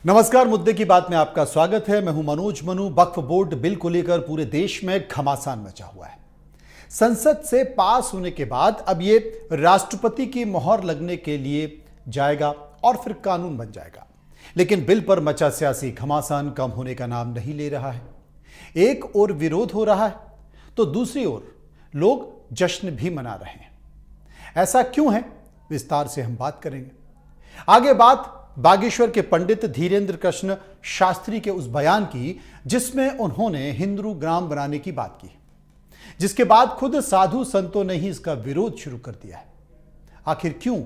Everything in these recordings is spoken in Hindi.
नमस्कार, मुद्दे की बात में आपका स्वागत है। मैं हूं मनोज मनु। वक्फ बोर्ड बिल को लेकर पूरे देश में घमासान मचा हुआ है। संसद से पास होने के बाद अब ये राष्ट्रपति की मोहर लगने के लिए जाएगा और फिर कानून बन जाएगा। लेकिन बिल पर मचा सियासी घमासान कम होने का नाम नहीं ले रहा है। एक ओर विरोध हो रहा है तो दूसरी ओर लोग जश्न भी मना रहे हैं। ऐसा क्यों है, विस्तार से हम बात करेंगे। आगे बात बागेश्वर के पंडित धीरेन्द्र कृष्ण शास्त्री के उस बयान की जिसमें उन्होंने हिंदू ग्राम बनाने की बात की, जिसके बाद खुद साधु संतों ने ही इसका विरोध शुरू कर दिया है। आखिर क्यों,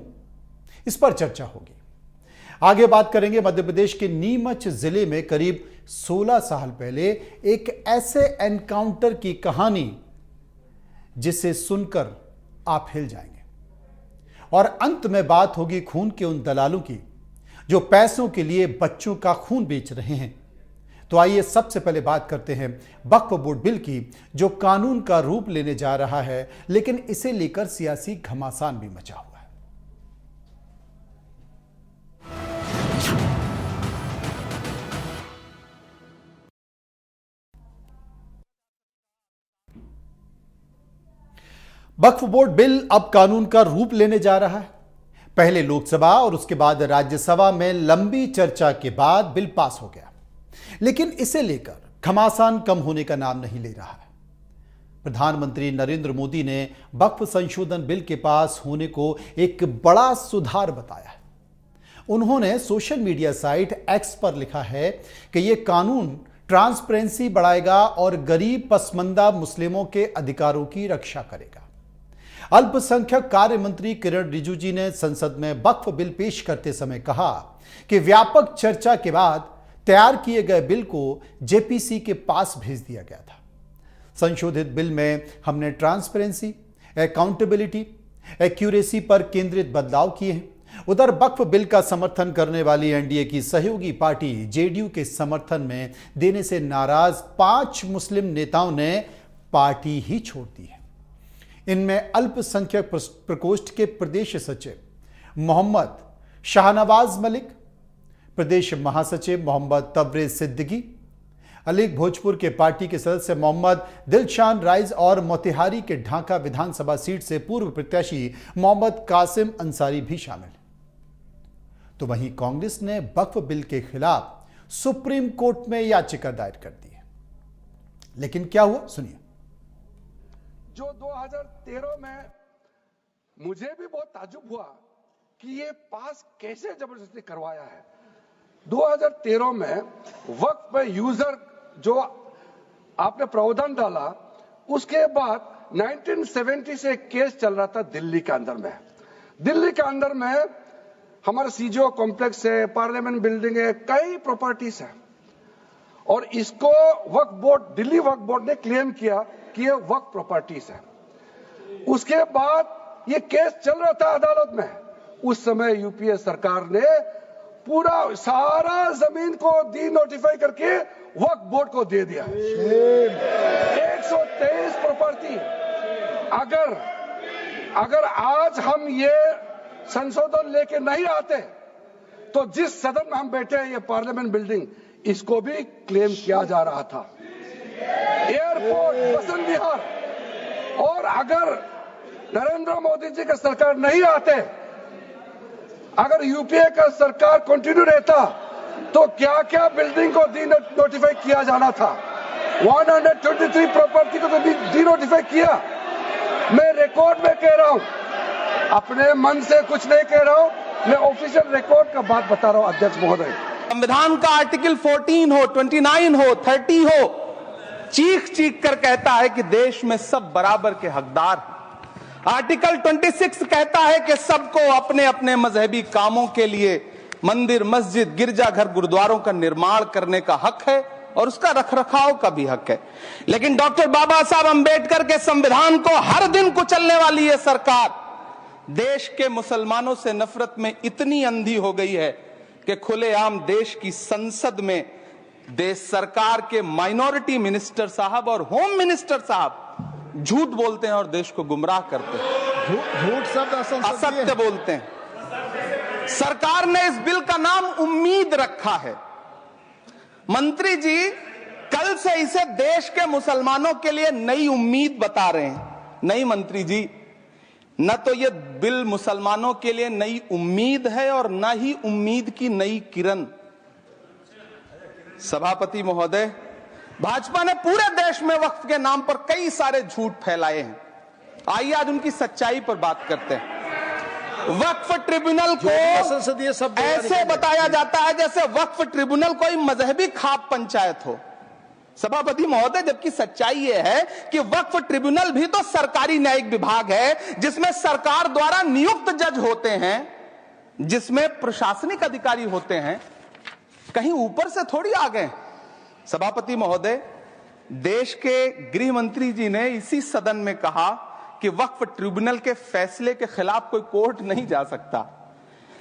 इस पर चर्चा होगी। आगे बात करेंगे मध्य प्रदेश के नीमच जिले में करीब 16 साल पहले एक ऐसे एनकाउंटर की कहानी जिसे सुनकर आप हिल जाएंगे। और अंत में बात होगी खून के उन दलालों की जो पैसों के लिए बच्चों का खून बेच रहे हैं। तो आइए सबसे पहले बात करते हैं वक्फ बोर्ड बिल की, जो कानून का रूप लेने जा रहा है, लेकिन इसे लेकर सियासी घमासान भी मचा हुआ है। वक्फ बोर्ड बिल अब कानून का रूप लेने जा रहा है। पहले लोकसभा और उसके बाद राज्यसभा में लंबी चर्चा के बाद बिल पास हो गया, लेकिन इसे लेकर घमासान कम होने का नाम नहीं ले रहा है। प्रधानमंत्री नरेंद्र मोदी ने वक्फ संशोधन बिल के पास होने को एक बड़ा सुधार बताया है। उन्होंने सोशल मीडिया साइट एक्स पर लिखा है कि यह कानून ट्रांसपेरेंसी बढ़ाएगा और गरीब पसमंदा मुस्लिमों के अधिकारों की रक्षा करेगा। अल्पसंख्यक कार्य मंत्री किरण रिजिजू ने संसद में वक्फ बिल पेश करते समय कहा कि व्यापक चर्चा के बाद तैयार किए गए बिल को जेपीसी के पास भेज दिया गया था। संशोधित बिल में हमने ट्रांसपेरेंसी, अकाउंटेबिलिटी, एक्यूरेसी पर केंद्रित बदलाव किए हैं। उधर वक्फ बिल का समर्थन करने वाली एनडीए की सहयोगी पार्टी जेडीयू के समर्थन में देने से नाराज 5 मुस्लिम नेताओं ने पार्टी ही छोड़ दी है। इनमें अल्पसंख्यक प्रकोष्ठ के प्रदेश सचिव मोहम्मद शाहनवाज मलिक, प्रदेश महासचिव मोहम्मद तबरेज सिद्दीकी, अलीग भोजपुर के पार्टी के सदस्य मोहम्मद दिलशान राइज और मोतिहारी के ढाका विधानसभा सीट से पूर्व प्रत्याशी मोहम्मद कासिम अंसारी भी शामिल हैं। तो वहीं कांग्रेस ने वक्फ बिल के खिलाफ सुप्रीम कोर्ट में याचिका दायर कर दी है। लेकिन क्या हुआ, सुनिए। जो 2013 में मुझे भी बहुत ताज्जुब हुआ कि ये पास कैसे जबरदस्ती करवाया है। 2013 में वक्फ पे यूजर जो आपने प्रावधान डाला, उसके बाद 1970 से एक केस चल रहा था दिल्ली के अंदर में। दिल्ली के अंदर में हमारा सीजीओ कॉम्प्लेक्स है, पार्लियामेंट बिल्डिंग है, कई प्रॉपर्टीज है, और इसको वक्फ बोर्ड, दिल्ली वक्फ बोर्ड ने क्लेम किया कि ये वक्फ प्रॉपर्टीज है। उसके बाद ये केस चल रहा था अदालत में। उस समय यूपीए सरकार ने पूरा सारा जमीन को डी नोटिफाई करके वक्फ बोर्ड को दे दिया। 123 प्रॉपर्टी। अगर आज हम ये संशोधन लेके नहीं आते तो जिस सदन में हम बैठे हैं, ये पार्लियामेंट बिल्डिंग, इसको भी क्लेम किया जा रहा था। एयरपोर्ट, बसंत विहार, और अगर नरेंद्र मोदी जी का सरकार नहीं आते, अगर यूपीए का सरकार कंटिन्यू रहता, तो क्या क्या बिल्डिंग को डी नोटिफाई किया जाना था। 123 प्रॉपर्टी को तो डी नोटिफाई किया। मैं रिकॉर्ड में कह रहा हूं, अपने मन से कुछ नहीं कह रहा हूं, मैं ऑफिशियल रिकॉर्ड का बात बता रहा हूं। अध्यक्ष महोदय, संविधान का आर्टिकल 14 हो, 29 हो, 30 हो, चीख चीख कर कहता है कि देश में सब बराबर के हकदार हैं। आर्टिकल 26 कहता है कि सबको अपने अपने मजहबी कामों के लिए मंदिर, मस्जिद, गिरजाघर, गुरुद्वारों का निर्माण करने का हक है और उसका रखरखाव का भी हक है। लेकिन डॉक्टर बाबा साहब अंबेडकर के संविधान को हर दिन कुचलने वाली यह सरकार देश के मुसलमानों से नफरत में इतनी अंधी हो गई है कि खुलेआम देश की संसद में देश सरकार के माइनॉरिटी मिनिस्टर साहब और होम मिनिस्टर साहब झूठ बोलते हैं और देश को गुमराह करते हैं। झूठ शब्द असत्य बोलते हैं। सरकार ने इस बिल का नाम उम्मीद रखा है। मंत्री जी कल से इसे देश के मुसलमानों के लिए नई उम्मीद बता रहे हैं। नहीं मंत्री जी, न तो यह बिल मुसलमानों के लिए नई उम्मीद है और न ही उम्मीद की नई किरण। सभापति महोदय, भाजपा ने पूरे देश में वक्फ के नाम पर कई सारे झूठ फैलाए हैं। आइए आज उनकी सच्चाई पर बात करते हैं। वक्फ ट्रिब्यूनल को ऐसे बताया जाता है जैसे वक्फ ट्रिब्यूनल कोई मजहबी खाप पंचायत हो। सभापति महोदय, जबकि सच्चाई यह है कि वक्फ ट्रिब्यूनल भी तो सरकारी न्यायिक विभाग है, जिसमें सरकार द्वारा नियुक्त जज होते हैं, जिसमें प्रशासनिक अधिकारी होते हैं, कहीं ऊपर से थोड़ी आ गए। सभापति महोदय, देश के गृह मंत्री जी ने इसी सदन में कहा कि वक्फ ट्रिब्यूनल के फैसले के खिलाफ कोई कोर्ट नहीं जा सकता,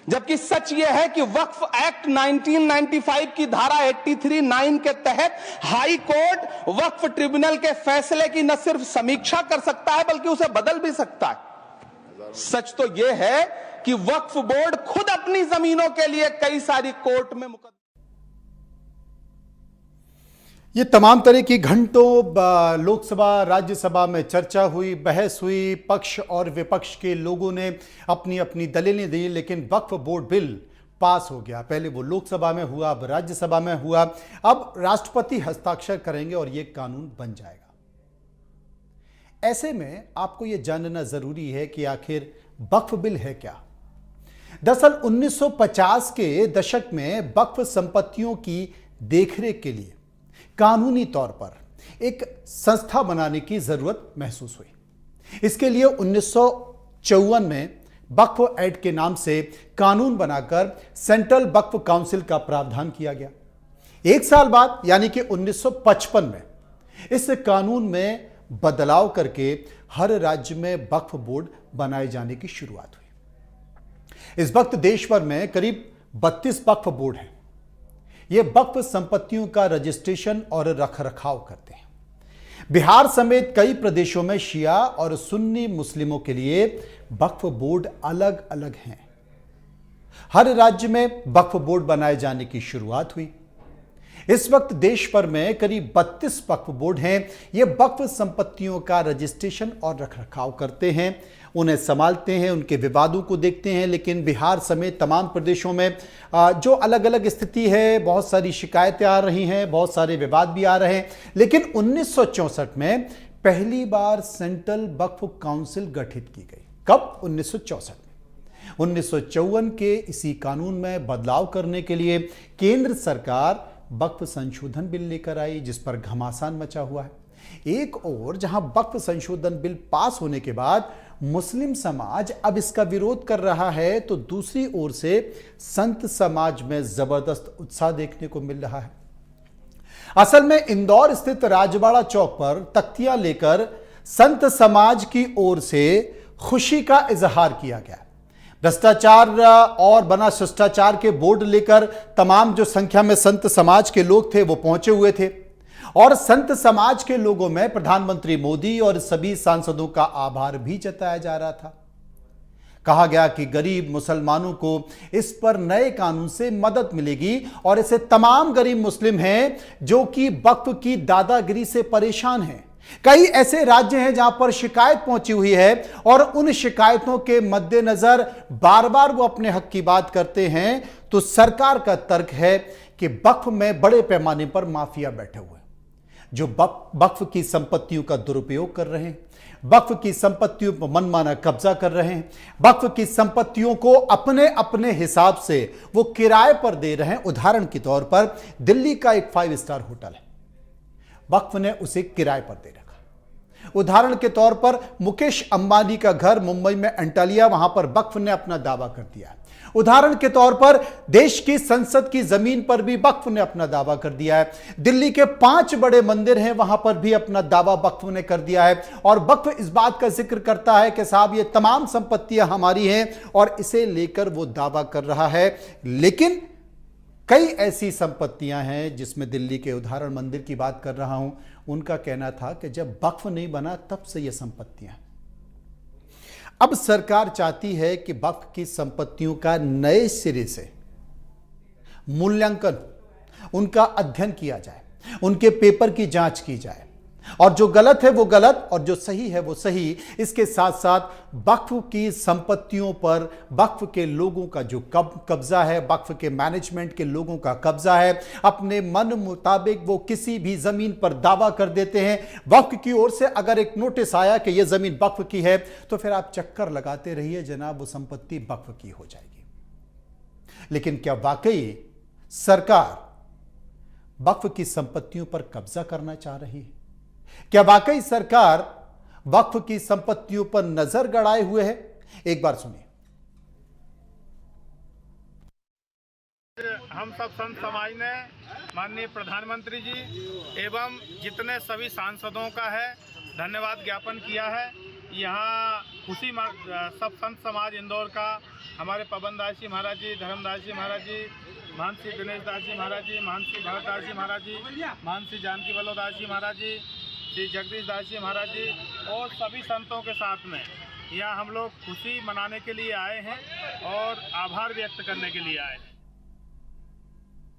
जबकि सच यह है कि वक्फ एक्ट 1995 की धारा 83(9) के तहत हाई कोर्ट वक्फ ट्रिब्यूनल के फैसले की न सिर्फ समीक्षा कर सकता है बल्कि उसे बदल भी सकता है। सच तो यह है कि वक्फ बोर्ड खुद अपनी जमीनों के लिए कई सारी कोर्ट में ये तमाम तरह की घंटों लोकसभा राज्यसभा में चर्चा हुई, बहस हुई, पक्ष और विपक्ष के लोगों ने अपनी अपनी दलीलें दी, लेकिन वक्फ बोर्ड बिल पास हो गया। पहले वो लोकसभा में हुआ, अब राज्यसभा में हुआ, अब राष्ट्रपति हस्ताक्षर करेंगे और ये कानून बन जाएगा। ऐसे में आपको ये जानना जरूरी है कि आखिर वक्फ बिल है क्या। दरअसल 1950 के दशक में वक्फ संपत्तियों की देखरेख के लिए कानूनी तौर पर एक संस्था बनाने की जरूरत महसूस हुई। इसके लिए 1954 में वक्फ एक्ट के नाम से कानून बनाकर सेंट्रल वक्फ काउंसिल का प्रावधान किया गया। एक साल बाद यानी कि 1955 में इस कानून में बदलाव करके हर राज्य में वक्फ बोर्ड बनाए जाने की शुरुआत हुई। इस वक्त देश भर में करीब 32 वक्फ बोर्ड हैं। ये वक्फ संपत्तियों का रजिस्ट्रेशन और रखरखाव करते हैं। बिहार समेत कई प्रदेशों में शिया और सुन्नी मुस्लिमों के लिए वक्फ बोर्ड अलग अलग हैं। हर राज्य में वक्फ बोर्ड बनाए जाने की शुरुआत हुई। इस वक्त देश भर में करीब 32 वक्फ बोर्ड हैं। ये वक्फ संपत्तियों का रजिस्ट्रेशन और रखरखाव करते हैं, उन्हें संभालते हैं, उनके विवादों को देखते हैं। लेकिन बिहार समेत तमाम प्रदेशों में जो अलग अलग स्थिति है, बहुत सारी शिकायतें आ रही हैं, बहुत सारे विवाद भी आ रहे हैं। लेकिन 1964 में पहली बार सेंट्रल वक्फ काउंसिल गठित की गई। कब? 1964 में। 1954 के इसी कानून में बदलाव करने के लिए केंद्र सरकार वक्फ संशोधन बिल लेकर आई, जिस पर घमासान मचा हुआ है। एक और जहां वक्फ संशोधन बिल पास होने के बाद मुस्लिम समाज अब इसका विरोध कर रहा है, तो दूसरी ओर से संत समाज में जबरदस्त उत्साह देखने को मिल रहा है। असल में इंदौर स्थित राजवाड़ा चौक पर तख्तियां लेकर संत समाज की ओर से खुशी का इजहार किया गया। भ्रष्टाचार और बना शिष्टाचार के बोर्ड लेकर तमाम जो संख्या में संत समाज के लोग थे वो पहुंचे हुए थे, और संत समाज के लोगों में प्रधानमंत्री मोदी और सभी सांसदों का आभार भी जताया जा रहा था। कहा गया कि गरीब मुसलमानों को इस पर नए कानून से मदद मिलेगी, और ऐसे तमाम गरीब मुस्लिम हैं जो कि वक्फ की दादागिरी से परेशान हैं। कई ऐसे राज्य हैं जहां पर शिकायत पहुंची हुई है, और उन शिकायतों के मद्देनजर बार बार वो अपने हक की बात करते हैं। तो सरकार का तर्क है कि वक्फ में बड़े पैमाने पर माफिया बैठे हुए हैं, जो वक्फ की संपत्तियों का दुरुपयोग कर रहे हैं, वक्फ की संपत्तियों पर मनमाना कब्जा कर रहे हैं, वक्फ की संपत्तियों को अपने अपने हिसाब से वो किराए पर दे रहे हैं। उदाहरण के तौर पर दिल्ली का एक 5 स्टार होटल है, वक्फ ने उसे किराए पर दे रखा। उदाहरण के तौर पर मुकेश अंबानी का घर मुंबई में एंटालिया, वहां पर वक्फ ने अपना दावा कर दिया। उदाहरण के तौर पर देश की संसद की जमीन पर भी वक्फ ने अपना दावा कर दिया है। दिल्ली के 5 बड़े मंदिर हैं, वहां पर भी अपना दावा वक्फ ने कर दिया है, और वक्फ इस बात का जिक्र करता है कि साहब ये तमाम संपत्तियां हमारी हैं, और इसे लेकर वो दावा कर रहा है। लेकिन कई ऐसी संपत्तियां हैं जिसमें दिल्ली के उदाहरण मंदिर की बात कर रहा हूं, उनका कहना था कि जब वक्फ नहीं बना तब से ये संपत्तियां। अब सरकार चाहती है कि वक्फ की संपत्तियों का नए सिरे से मूल्यांकन, उनका अध्ययन किया जाए, उनके पेपर की जांच की जाए और जो गलत है वो गलत और जो सही है वो सही। इसके साथ साथ वक्फ की संपत्तियों पर वक्फ के लोगों का जो कब्जा है, वक्फ के मैनेजमेंट के लोगों का कब्जा है, अपने मन मुताबिक वो किसी भी जमीन पर दावा कर देते हैं। वक्फ की ओर से अगर एक नोटिस आया कि यह जमीन वक्फ की है तो फिर आप चक्कर लगाते रहिए जनाब, वो संपत्ति वक्फ की हो जाएगी। लेकिन क्या वाकई सरकार वक्फ की संपत्तियों पर कब्जा करना चाह रही है? क्या वाकई सरकार वक्फ की संपत्तियों पर नजर गड़ाए हुए है? एक बार सुनिए। हम सब संत समाज ने माननीय प्रधानमंत्री जी एवं जितने सभी सांसदों का है धन्यवाद ज्ञापन किया है। यहाँ खुशी सब संत समाज इंदौर का, हमारे पवन दास जी महाराज जी, धर्मदास जी महाराज जी, महंत श्री दिनेश दास जी महाराज जी, महंत श्री भरत दास जी महाराज जी, महंत श्री जानकी वल्लभ दास जी महाराज जी, श्री जगदीश दास जी महाराज जी और सभी संतों के साथ में यहाँ हम लोग खुशी मनाने के लिए आए हैं और आभार व्यक्त करने के लिए आए हैं।